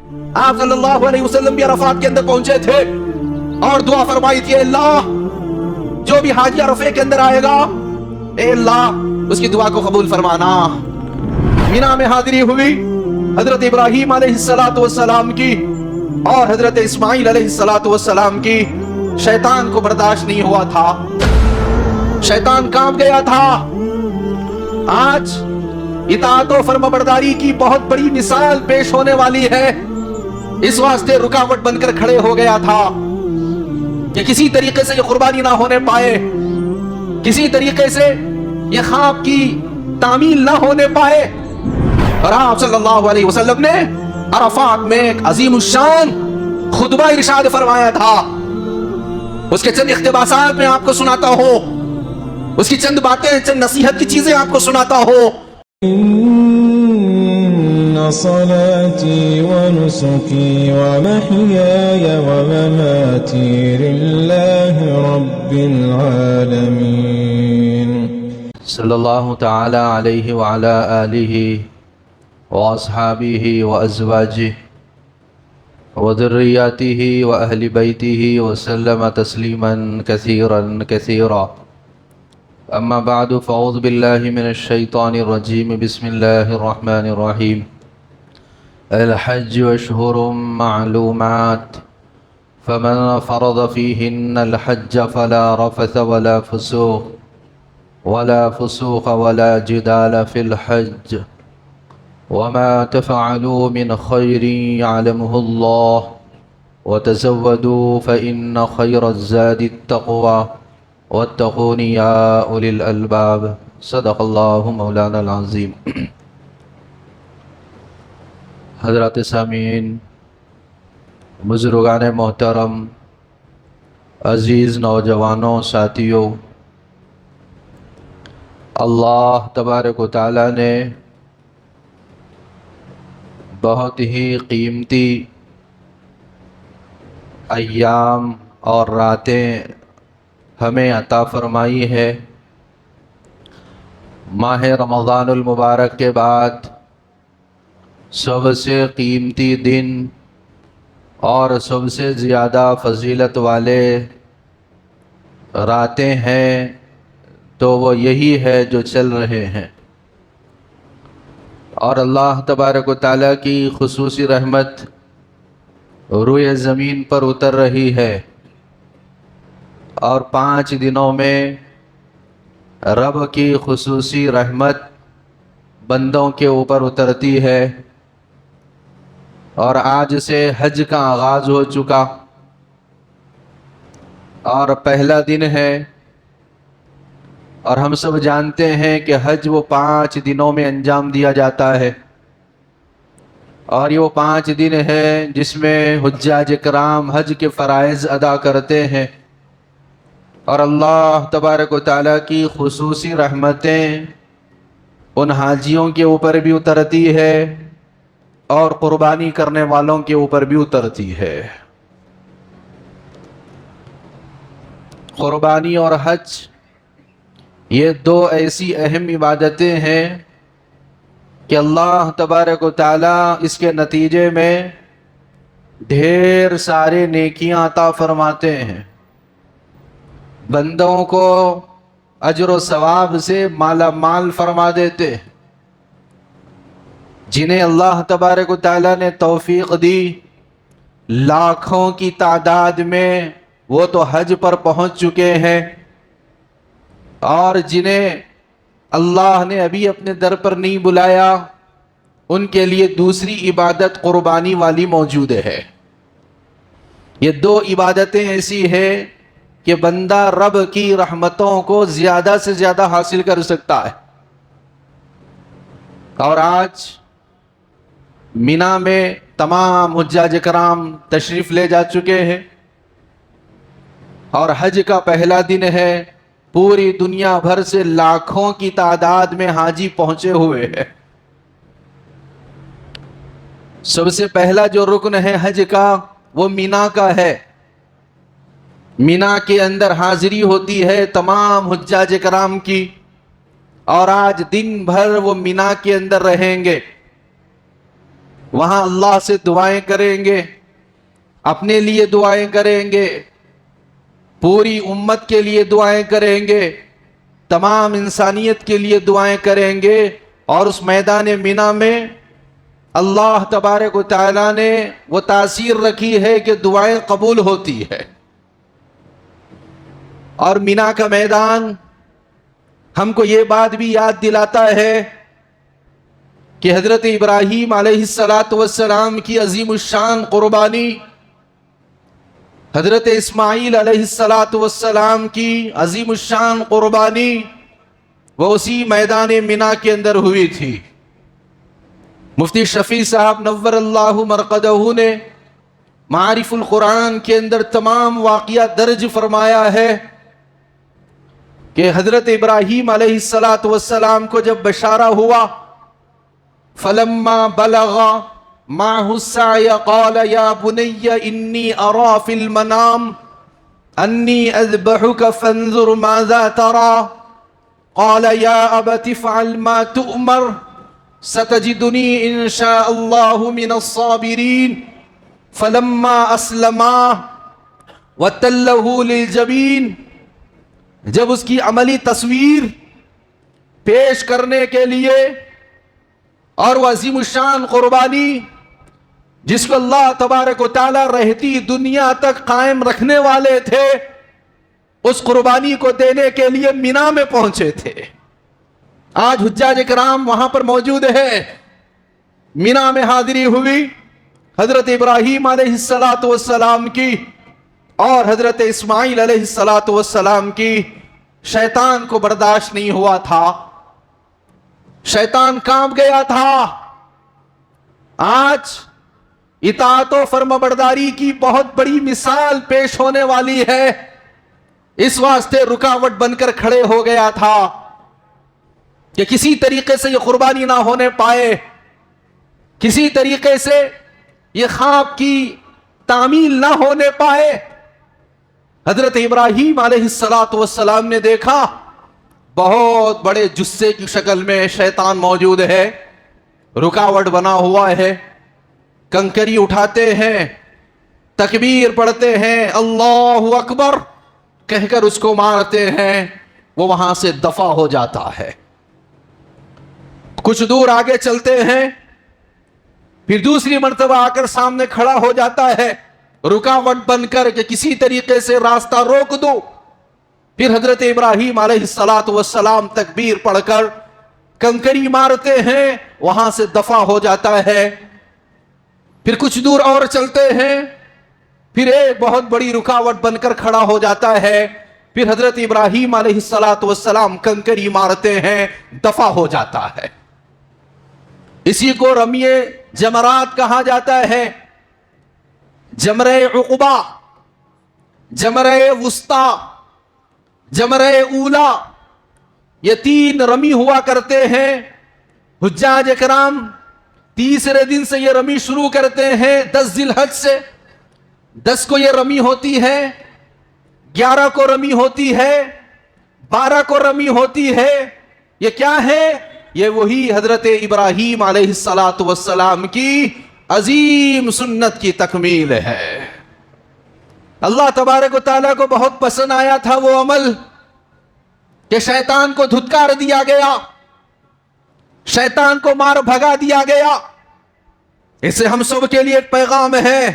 آپ صلی اللہ علیہ وسلم بھی عرفات کے اندر پہنچے تھے اور دعا فرمائی تھی، اللہ جو بھی حاجی عرفے کے اندر آئے گا، اے اللہ اس کی دعا کو قبول فرمانا۔ مینا میں حاضری ہوئی حضرت ابراہیم علیہ السلام کی اور حضرت اسماعیل علیہ السلام کی۔ شیطان کو برداشت نہیں ہوا تھا، شیطان کانپ گیا تھا۔ آج اطاعت و فرمانبرداری کی بہت بڑی مثال پیش ہونے والی ہے، اس واسطے رکاوٹ بن کر کھڑے ہو گیا تھا کہ کسی طریقے سے یہ قربانی نہ ہونے پائے، کسی طریقے سے یہ خواب کی تعمیل نہ ہونے پائے۔ اور آپ صلی اللہ علیہ وسلم نے عرفات میں ایک عظیم الشان خطبہ ارشاد فرمایا تھا۔ اس کے چند اقتباسات میں آپ کو سناتا ہوں، اس کی چند باتیں، چند نصیحت کی چیزیں آپ کو سناتا ہوں۔ إن صلاتي ونسكي ومحياي ومماتي لله رب العالمين صلی اللہ تعالی علیہ وعلا آلہ واصحابہ وازواجہ وذریاتہ واہل بیتہ وسلم تسلیما کثیرا کثیرا۔ اما بعد فاعوذ باللہ من الشیطان الرجیم، بسم اللہ الرحمن الرحیم۔ الحج اشہر معلومات، فمن فرض فیہن الحج فلا رفث ولا فسوق ولا جدال في الحج، وما تفعلوا من خير يعلمه الله، وتزودوا فإن خير الزاد التقوى، واتقون يا أولي الألباب۔ صدق اللہ مولانا العظیم۔ حضرات سامعین، بزرگان محترم، عزیز نوجوانوں، ساتھیوں، اللہ تبارک و تعالیٰ نے بہت ہی قیمتی ایام اور راتیں ہمیں عطا فرمائی ہے۔ ماہ رمضان المبارک کے بعد سب سے قیمتی دن اور سب سے زیادہ فضیلت والے راتیں ہیں تو وہ یہی ہے جو چل رہے ہیں، اور اللہ تبارک و تعالیٰ کی خصوصی رحمت روئے زمین پر اتر رہی ہے، اور 5 دنوں میں رب کی خصوصی رحمت بندوں کے اوپر اترتی ہے۔ اور آج سے حج کا آغاز ہو چکا اور پہلا دن ہے، اور ہم سب جانتے ہیں کہ حج وہ 5 دنوں میں انجام دیا جاتا ہے، اور یہ وہ 5 دن ہے جس میں حجاج کرام حج کے فرائض ادا کرتے ہیں، اور اللہ تبارک و تعالیٰ کی خصوصی رحمتیں ان حاجیوں کے اوپر بھی اترتی ہے اور قربانی کرنے والوں کے اوپر بھی اترتی ہے۔ قربانی اور حج یہ 2 ایسی اہم عبادتیں ہیں کہ اللہ تبارک و تعالیٰ اس کے نتیجے میں ڈھیر سارے نیکیاں عطا فرماتے ہیں، بندوں کو اجر و ثواب سے مالا مال فرما دیتے ہیں۔ جنہیں اللہ تبارک و تعالیٰ نے توفیق دی، لاکھوں کی تعداد میں وہ تو حج پر پہنچ چکے ہیں، اور جنہیں اللہ نے ابھی اپنے در پر نہیں بلایا ان کے لیے دوسری عبادت قربانی والی موجود ہے۔ یہ 2 عبادتیں ایسی ہیں کہ بندہ رب کی رحمتوں کو زیادہ سے زیادہ حاصل کر سکتا ہے۔ اور آج مینا میں تمام حجاج کرام تشریف لے جا چکے ہیں، اور حج کا پہلا دن ہے، پوری دنیا بھر سے لاکھوں کی تعداد میں حاجی پہنچے ہوئے ہیں۔ سب سے پہلا جو رکن ہے حج کا وہ مینا کا ہے۔ مینا کے اندر حاضری ہوتی ہے تمام حجاج کرام کی، اور آج دن بھر وہ مینا کے اندر رہیں گے۔ وہاں اللہ سے دعائیں کریں گے، اپنے لیے دعائیں کریں گے، پوری امت کے لیے دعائیں کریں گے، تمام انسانیت کے لیے دعائیں کریں گے، اور اس میدان مینا میں اللہ تبارک و تعالیٰ نے وہ تاثیر رکھی ہے کہ دعائیں قبول ہوتی ہے۔ اور مینا کا میدان ہم کو یہ بات بھی یاد دلاتا ہے کہ حضرت ابراہیم علیہ السلام کی عظیم الشان قربانی، حضرت اسماعیل علیہ السلام کی عظیم الشان قربانی وہ اسی میدان مینا کے اندر ہوئی تھی۔ مفتی شفیع صاحب نور اللہ مرقدہ نے معارف القرآن کے اندر تمام واقعات درج فرمایا ہے کہ حضرت ابراہیم علیہ السلام کو جب بشارہ ہوا، فلما بلغ معه السعي قال يا بني إني أرى في المنام أني أذبحك فانظر ماذا ترى قال يا أبت افعل ما تؤمر ستجدني إن شاء الله من الصابرين فلما أسلما وتله للجبين، جب اس کی عملی تصویر پیش کرنے کے لیے اور وہ عظیم الشان قربانی جس کو اللہ تبارک و تعالی رہتی دنیا تک قائم رکھنے والے تھے، اس قربانی کو دینے کے لیے مینا میں پہنچے تھے۔ آج حجاج کرام وہاں پر موجود ہے، مینا میں حاضری ہوئی حضرت ابراہیم علیہ السلام کی اور حضرت اسماعیل علیہ السلام کی۔ شیطان کو برداشت نہیں ہوا تھا، شیطان کانپ گیا تھا۔ آج اطاعت و فرمانبرداری کی بہت بڑی مثال پیش ہونے والی ہے، اس واسطے رکاوٹ بن کر کھڑے ہو گیا تھا کہ کسی طریقے سے یہ قربانی نہ ہونے پائے، کسی طریقے سے یہ خواب کی تعمیل نہ ہونے پائے۔ حضرت ابراہیم علیہ السلام نے دیکھا بہت بڑے جثے کی شکل میں شیطان موجود ہے، رکاوٹ بنا ہوا ہے۔ کنکری اٹھاتے ہیں، تکبیر پڑھتے ہیں، اللہ اکبر کہہ کر اس کو مارتے ہیں، وہ وہاں سے دفع ہو جاتا ہے۔ کچھ دور آگے چلتے ہیں، پھر دوسری مرتبہ آ کر سامنے کھڑا ہو جاتا ہے، رکاوٹ بن کر کہ کسی طریقے سے راستہ روک دو۔ پھر حضرت ابراہیم علیہ السلام تکبیر پڑھ کر کنکری مارتے ہیں، وہاں سے دفع ہو جاتا ہے۔ پھر کچھ دور اور چلتے ہیں، پھر ایک بہت بڑی رکاوٹ بن کر کھڑا ہو جاتا ہے۔ پھر حضرت ابراہیم علیہ السلام کنکری مارتے ہیں، دفع ہو جاتا ہے۔ اسی کو رمی جمرات کہا جاتا ہے، جمرہ عقبہ، جمرہ وسطی، جمرہ اولا، یہ تین رمی ہوا کرتے ہیں۔ حجاج اکرام تیسرے دن سے یہ رمی شروع کرتے ہیں، 10 ذی الحج سے۔ 10 کو یہ رمی ہوتی ہے، 11 کو رمی ہوتی ہے، 12 کو رمی ہوتی ہے۔ یہ کیا ہے؟ یہ وہی حضرت ابراہیم علیہ السلام کی عظیم سنت کی تکمیل ہے۔ اللہ تبارک و تعالیٰ کو بہت پسند آیا تھا وہ عمل کہ شیطان کو دھتکار دیا گیا، شیطان کو مار بھگا دیا گیا۔ اس سے ہم سب کے لیے ایک پیغام ہے،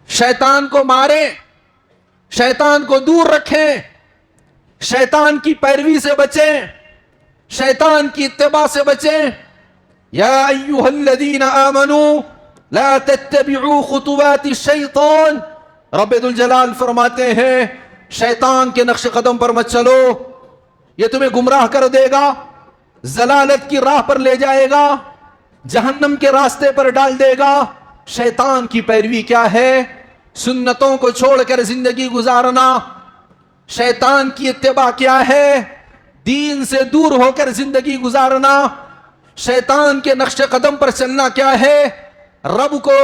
شیطان کو ماریں، شیطان کو دور رکھیں، شیطان کی پیروی سے بچیں، شیطان کی اتباع سے بچیں۔ یا ایھا الذین آمنوا لا تتبعوا خطوات الشیطان، رب ذوالجلال فرماتے ہیں شیطان کے نقش قدم پر مت چلو، یہ تمہیں گمراہ کر دے گا، ضلالت کی راہ پر لے جائے گا، جہنم کے راستے پر ڈال دے گا۔ شیطان کی پیروی کیا ہے؟ سنتوں کو چھوڑ کر زندگی گزارنا۔ شیطان کی اتباع کیا ہے؟ دین سے دور ہو کر زندگی گزارنا۔ شیطان کے نقش قدم پر چلنا کیا ہے؟ رب کو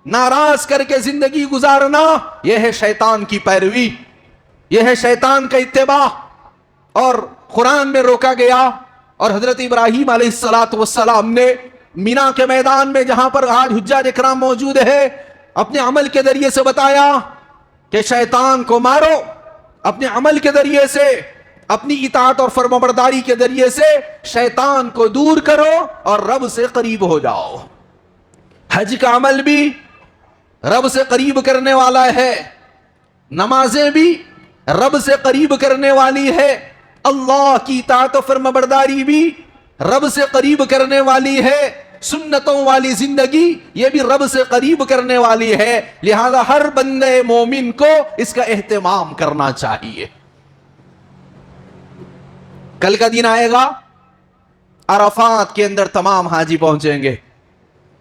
ناراض کر کے زندگی گزارنا۔ یہ ہے شیطان کی پیروی، یہ ہے شیطان کا اتباع، اور قرآن میں روکا گیا۔ اور حضرت ابراہیم علیہ السلام نے مینا کے میدان میں جہاں پر آج حجاج اکرام موجود ہے، اپنے عمل کے ذریعے سے بتایا کہ شیطان کو مارو، اپنے عمل کے ذریعے سے، اپنی اطاعت اور فرمانبرداری کے ذریعے سے شیطان کو دور کرو اور رب سے قریب ہو جاؤ۔ حج کا عمل بھی رب سے قریب کرنے والا ہے، نمازیں بھی رب سے قریب کرنے والی ہے، اللہ کی اطاعت و فرمانبرداری بھی رب سے قریب کرنے والی ہے، سنتوں والی زندگی یہ بھی رب سے قریب کرنے والی ہے، لہذا ہر بندے مومن کو اس کا اہتمام کرنا چاہیے۔ کل کا دن آئے گا، عرفات کے اندر تمام حاجی پہنچیں گے،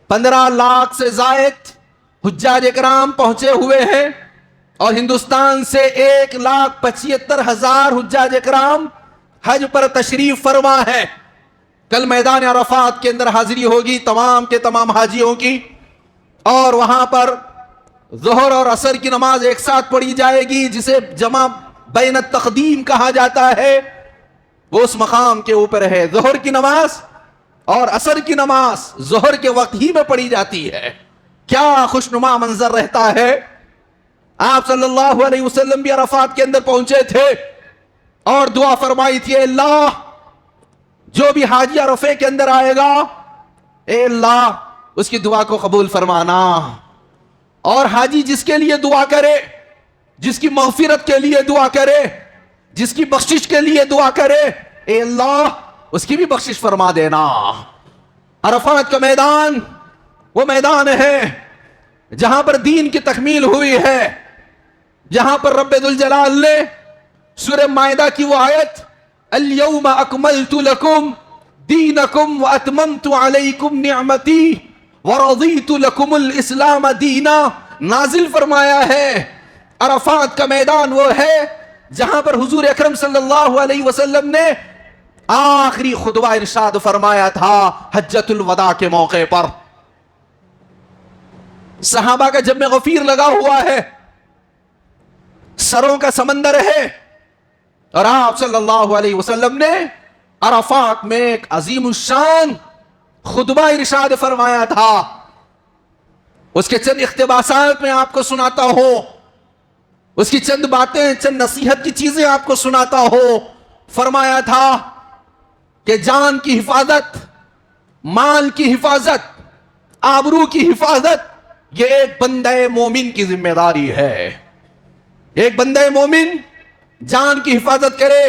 15 لاکھ سے زائد حجاج اکرام پہنچے ہوئے ہیں، اور ہندوستان سے 1,75,000 حجاج اکرام حج پر تشریف فرما ہے۔ کل میدان عرفات کے اندر حاضری ہوگی تمام کے تمام حاجیوں کی، اور وہاں پر ظہر اور عصر کی نماز ایک ساتھ پڑھی جائے گی، جسے جمع بین التقدیم کہا جاتا ہے، وہ اس مقام کے اوپر ہے۔ ظہر کی نماز اور عصر کی نماز ظہر کے وقت ہی میں پڑھی جاتی ہے۔ کیا خوشنما منظر رہتا ہے۔ آپ صلی اللہ علیہ وسلم بھی عرفات کے اندر پہنچے تھے اور دعا فرمائی تھی، اے اللہ جو بھی حاجی عرفے کے اندر آئے گا، اے اللہ اس کی دعا کو قبول فرمانا، اور حاجی جس کے لیے دعا کرے، جس کی مغفرت کے لیے دعا کرے، جس کی بخشش کے لیے دعا کرے، اے اللہ اس کی بھی بخشش فرما دینا۔ عرفات کا میدان وہ میدان ہے جہاں پر دین کی تکمیل ہوئی ہے، جہاں پر رب ذوالجلال نے سورہ مائدہ کی وہ آیت اليوم اکملت لکم دینکم واتممت علیکم نعمتی ورضیت لکم الاسلام دینا نازل فرمایا ہے۔ عرفات کا میدان وہ ہے جہاں پر حضور اکرم صلی اللہ علیہ وسلم نے آخری خطبہ ارشاد فرمایا تھا حجۃ الوداع کے موقع پر۔ صحابہ کا جم غفیر لگا ہوا ہے، سروں کا سمندر ہے، اور آپ صلی اللہ علیہ وسلم نے عرفات میں ایک عظیم الشان خطبہ ارشاد فرمایا تھا۔ اس کے چند اقتباسات میں آپ کو سناتا ہوں، اس کی چند باتیں، چند نصیحت کی چیزیں آپ کو سناتا ہوں۔ فرمایا تھا کہ جان کی حفاظت، مال کی حفاظت، آبرو کی حفاظت یہ ایک بندہ مومن کی ذمہ داری ہے۔ ایک بندہ مومن جان کی حفاظت کرے،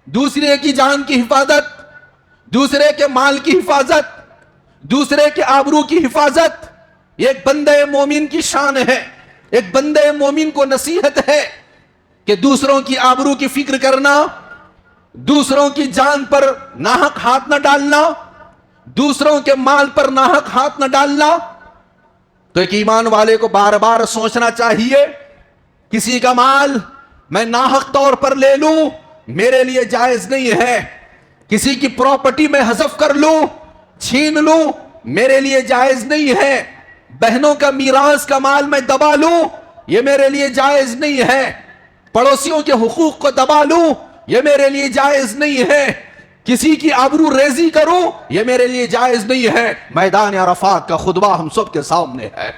دوسرے کی جان کی حفاظت، دوسرے کے مال کی حفاظت، دوسرے کے آبرو کی حفاظت، یہ ایک بندہ مومن کی شان ہے۔ ایک بندہ مومن کو نصیحت ہے کہ دوسروں کی آبرو کی فکر کرنا، دوسروں کی جان پر ناحق ہاتھ نہ ڈالنا، دوسروں کے مال پر ناحق ہاتھ نہ ڈالنا۔ تو ایک ایمان والے کو بار بار سوچنا چاہیے، کسی کا مال میں ناحق طور پر لے لوں میرے لیے جائز نہیں ہے، کسی کی پراپرٹی میں حذف کر لوں، چھین لوں میرے لیے جائز نہیں ہے، بہنوں کا میراث کا مال میں دبا لوں یہ میرے لیے جائز نہیں ہے، پڑوسیوں کے حقوق کو دبا لوں یہ میرے لیے جائز نہیں ہے، کسی کی آبرو ریزی کروں یہ میرے لیے جائز نہیں ہے۔ میدان عرفات کا خطبہ ہم سب کے سامنے ہے۔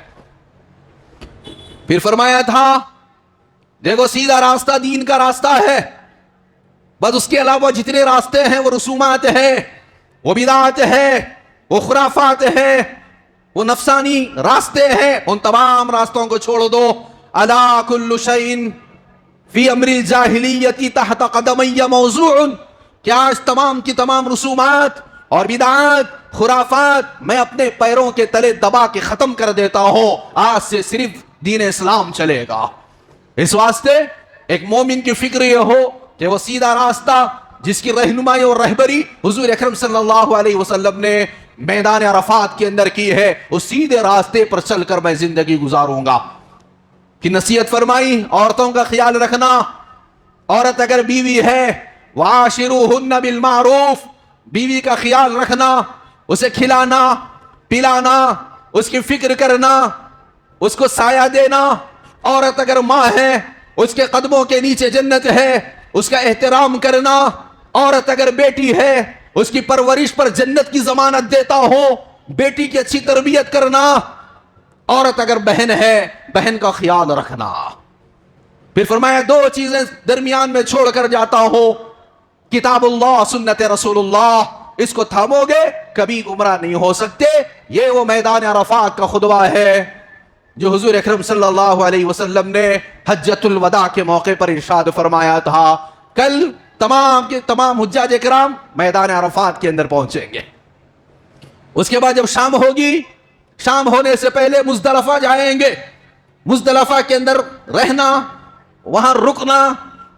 پھر فرمایا تھا دیکھو سیدھا راستہ دین کا راستہ ہے، بس اس کے علاوہ جتنے راستے ہیں وہ رسومات ہیں، وہ بدعات ہیں، وہ خرافات ہیں، وہ نفسانی راستے ہیں، ان تمام راستوں کو چھوڑ دو۔ الا کل شیء فی امر الجاہلیت تحت قدمی موضوع، کہ آج تمام کی تمام رسومات اور بدعات خرافات میں اپنے پیروں کے تلے دبا کے ختم کر دیتا ہوں، آج سے صرف دین اسلام چلے گا۔ اس واسطے ایک مومن کی فکر یہ ہو کہ وہ سیدھا راستہ جس کی رہنمائی اور رہبری حضور اکرم صلی اللہ علیہ وسلم نے میدان عرفات کے اندر کی ہے، اس سیدھے راستے پر چل کر میں زندگی گزاروں گا۔ کہ نصیحت فرمائی عورتوں کا خیال رکھنا، عورت اگر بیوی ہے وَعَاشِرُوهُنَّ بِالْمَعْرُوفِ، بیوی کا خیال رکھنا، اسے کھلانا پلانا، اس کی فکر کرنا، اس کو سایہ دینا۔ عورت اگر ماں ہے اس کے قدموں کے نیچے جنت ہے، اس کا احترام کرنا۔ عورت اگر بیٹی ہے اس کی پرورش پر جنت کی ضمانت دیتا ہو، بیٹی کی اچھی تربیت کرنا، عورت اگر بہن ہے بہن کا خیال رکھنا۔ پھر فرمایا دو چیزیں درمیان میں چھوڑ کر جاتا ہوں، کتاب اللہ، سنت رسول اللہ، اس کو تھامو گے کبھی گمراہ نہیں ہو سکتے۔ یہ وہ میدان عرفات کا خطبہ ہے جو حضور اکرم صلی اللہ علیہ وسلم نے حجۃ الوداع کے موقع پر ارشاد فرمایا تھا۔ کل تمام کے تمام حجاج کرام میدان عرفات کے اندر پہنچیں گے۔ اس کے بعد جب شام ہوگی، شام ہونے سے پہلے مزدلفہ جائیں گے، مزدلفہ کے اندر رہنا، وہاں رکنا،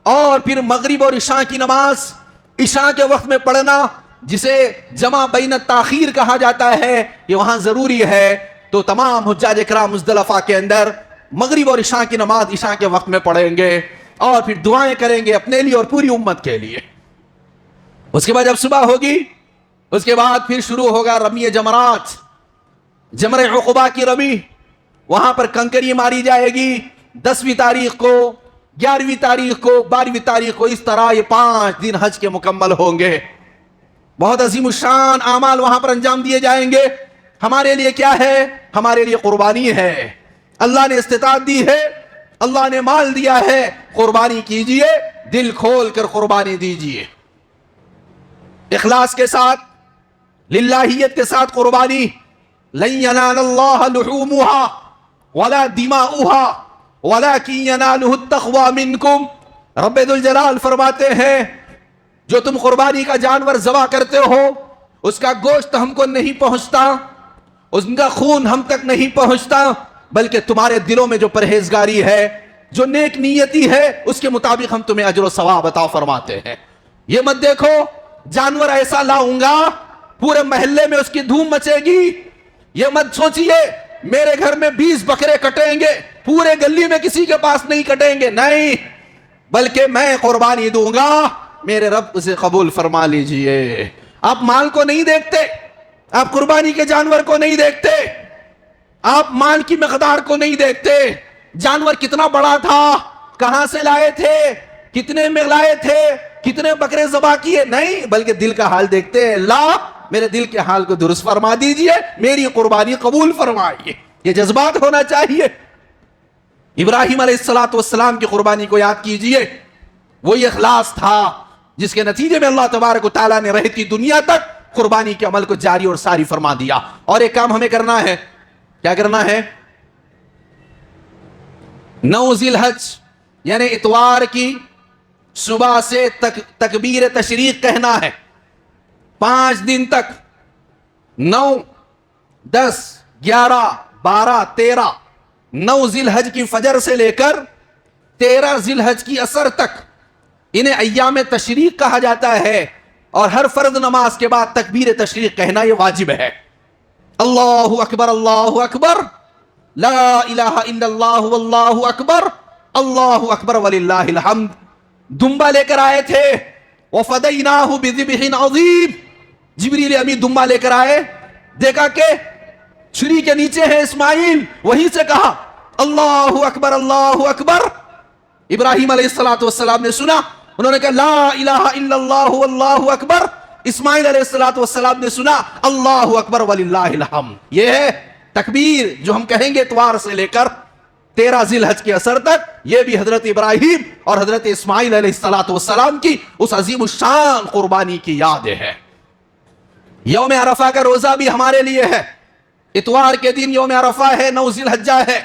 اور پھر مغرب اور عشاء کی نماز عشاء کے وقت میں پڑھنا، جسے جمع بین التاخیر کہا جاتا ہے، یہ وہاں ضروری ہے۔ تو تمام حجاج کرام مزدلفہ کے اندر مغرب اور عشاء کی نماز عشاء کے وقت میں پڑھیں گے، اور پھر دعائیں کریں گے اپنے لیے اور پوری امت کے لیے۔ اس کے بعد جب صبح ہوگی، اس کے بعد پھر شروع ہوگا رمی جمرات، جمر عقبہ کی رمی، وہاں پر کنکری ماری جائے گی 10ویں تاریخ کو، 11ویں تاریخ کو، 12ویں تاریخ کو، اس طرح یہ 5 دن حج کے مکمل ہوں گے۔ بہت عظیم الشان اعمال وہاں پر انجام دیے جائیں گے۔ ہمارے لیے کیا ہے؟ ہمارے لیے قربانی ہے۔ اللہ نے استطاعت دی ہے، اللہ نے مال دیا ہے، قربانی کیجئے، دل کھول کر قربانی دیجئے، اخلاص کے ساتھ، للہیت کے ساتھ قربانی۔ لن ینال اللہ لحومها ولا دماؤها ولكن يناله التقوى منکم۔ رب ذوالجلال فرماتے ہیں جو تم قربانی کا جانور ذبح کرتے ہو، اس کا گوشت ہم کو نہیں پہنچتا، اس کا خون ہم تک نہیں پہنچتا، بلکہ تمہارے دلوں میں جو پرہیزگاری ہے، جو نیک نیتی ہے، اس کے مطابق ہم تمہیں اجر و ثواب عطا فرماتے ہیں۔ یہ مت دیکھو جانور ایسا لاؤں گا پورے محلے میں اس کی دھوم مچے گی، یہ مت سوچئے میرے گھر میں 20 بکرے کٹیں گے پورے گلی میں کسی کے پاس نہیں کٹیں گے، نہیں، بلکہ میں قربانی دوں گا، میرے رب اسے قبول فرما لیجئے۔ آپ مال کو نہیں دیکھتے، آپ قربانی کے جانور کو نہیں دیکھتے، آپ مال کی مقدار کو نہیں دیکھتے، جانور کتنا بڑا تھا، کہاں سے لائے تھے، کتنے میں لائے تھے، کتنے بکرے ذبح کیے، نہیں، بلکہ دل کا حال دیکھتے ہیں۔ اللہ میرے دل کے حال کو درست فرما دیجئے، میری قربانی قبول فرمائیے۔ یہ جذبات ہونا چاہیے۔ ابراہیم علیہ السلام کی قربانی کو یاد کیجئے، وہی اخلاص تھا جس کے نتیجے میں اللہ تبارک و تعالیٰ نے رہتی دنیا تک قربانی کے عمل کو جاری اور ساری فرما دیا۔ اور ایک کام ہمیں کرنا ہے، کیا کرنا ہے؟ 9 ذی الحج یعنی اتوار کی صبح سے تکبیر تشریق کہنا ہے، 5 دن تک، 9 10 11 12 13، 9 ذی الحج کی فجر سے لے کر 13 ذی الحج کی عصر تک انہیں ایام تشریق کہا جاتا ہے، اور ہر فرض نماز کے بعد تکبیر تشریق کہنا یہ واجب ہے۔ اللہ اکبر، اللہ اکبر، لا الہ الا اللہ واللہ اکبر، اللہ اکبر وللہ الحمد۔ دمبا لے کر آئے تھے، وفدیناہ بذبح عظیم، جبریل امین دمبا لے کر آئے، دیکھا کہ چھری کے نیچے ہے اسماعیل، وہیں سے کہا اللہ اکبر، اللہ اکبر۔ ابراہیم علیہ السلام نے سنا، انہوں نے کہا لا الہ الا اللہ واللہ اکبر۔ اسماعیل علیہ السلام نے سنا اللہ اکبر وللہ الحمد۔ یہ ہے تکبیر جو ہم کہیں گے اتوار سے لے کر 13 ذی الحج کے عصر تک، یہ بھی حضرت ابراہیم اور حضرت اسماعیل علیہ السلام کی اس عظیم الشان قربانی کی یاد ہے۔ یوم عرفہ کا روزہ بھی ہمارے لیے ہے، اتوار کے دن یوم عرفہ ہے، 9 ذی الحجہ ہے،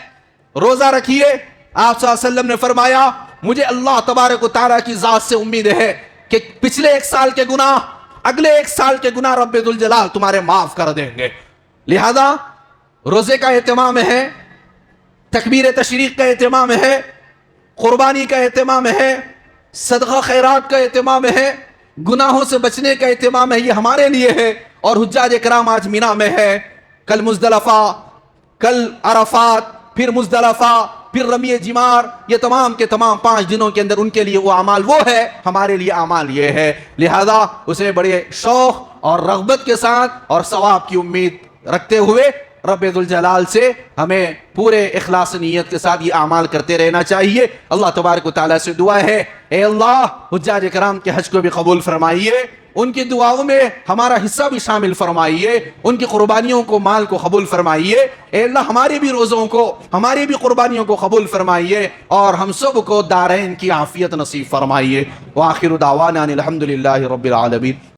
روزہ رکھیے۔ آپ صلی اللہ علیہ وسلم نے فرمایا مجھے اللہ تبارک و تعالیٰ کی ذات سے امید ہے کہ پچھلے 1 سال کے گناہ، اگلے 1 سال کے گناہ رب ذوالجلال تمہارے معاف کر دیں گے۔ لہذا روزے کا اہتمام ہے، تکبیر تشریق کا اہتمام ہے، قربانی کا اہتمام ہے، صدقہ خیرات کا اہتمام ہے، گناہوں سے بچنے کا اہتمام ہے، یہ ہمارے لیے ہے۔ اور حجاج کرام آج مینا میں ہے، کل مزدلفہ، کل عرفات، پھر مزدلفہ، پھر رمی جمار، یہ تمام کے تمام 5 دنوں کے اندر ان کے لیے وہ اعمال وہ ہے، ہمارے لیے اعمال یہ ہے۔ لہذا اسے بڑے شوق اور رغبت کے ساتھ اور ثواب کی امید رکھتے ہوئے رب ذوالجلال سے ہمیں پورے اخلاص نیت کے ساتھ یہ اعمال کرتے رہنا چاہیے۔ اللہ تبارک و تعالیٰ سے دعا ہے اے اللہ حجاج کرام کے حج کو بھی قبول فرمائیے، ان کی دعاؤں میں ہمارا حصہ بھی شامل فرمائیے، ان کی قربانیوں کو، مال کو قبول فرمائیے۔ اے اللہ ہمارے بھی روزوں کو، ہماری بھی قربانیوں کو قبول فرمائیے، اور ہم سب کو دارین کی عافیت نصیب فرمائیے۔ وآخر دعوانا الحمدللہ رب العالمین۔